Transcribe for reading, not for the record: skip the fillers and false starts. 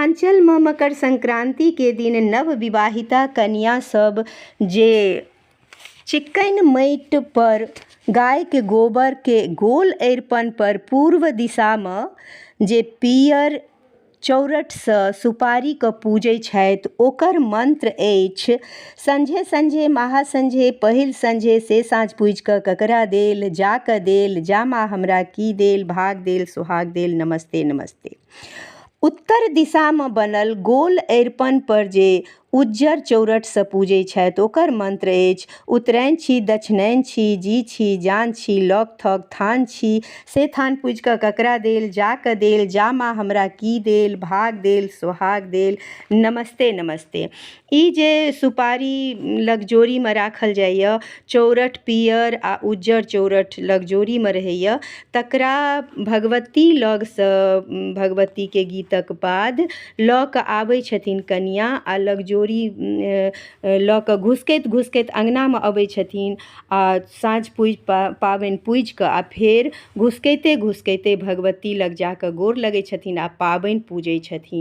मिथिलांचल में मकर संक्रांति के दिन नवविवाहिता कन्या सब जे चिक्कन माटि पर गाय के गोबर के गोल अरिपन पर पूर्व दिशा में जे पियर चौरठसँ सुपारी के पूजै छथि ओकर मंत्र अछि संझे संझे महासंझे पहिल संझे से साँझ पूजि कऽ ककरा देल जाकऽ देल जा माँ हमरा की देल भाग देल सुहाग देल नमस्ते नमस्ते। उत्तर दिशा में बनल गोल अरिपन पर जे उज्जर चौरठसँ पूजै छथि ओकर मंत्र अछि उत्तरायण छी दक्षिणायन छी जी छी जान छी लौक थौक थान छी से थान पूजि कऽ ककरा देल जाकऽ देल जा माँ हमरा की देल भाग देल सुहाग देल नमस्ते नमस्ते। ई जे सुपारी लगजोरीमे राखल जाइए चौरठ पियर आ उज्जर चौरठ लगजोरीमे रहैए तकरा भगवती लगसँ भगवतीके गीतक बाद लऽ कऽ आबै छथिन कनिया आ लगजोरी लऽ कऽ घुसकैत घुसकैत अङ्गनामे अबै छथिन आ साँझ पाबनि पूजि कऽ आ फेर घुसकैते घुसकैते भगवती लग जाकऽ गोर लगै छथिन आ पाबनि पूजै छथिन।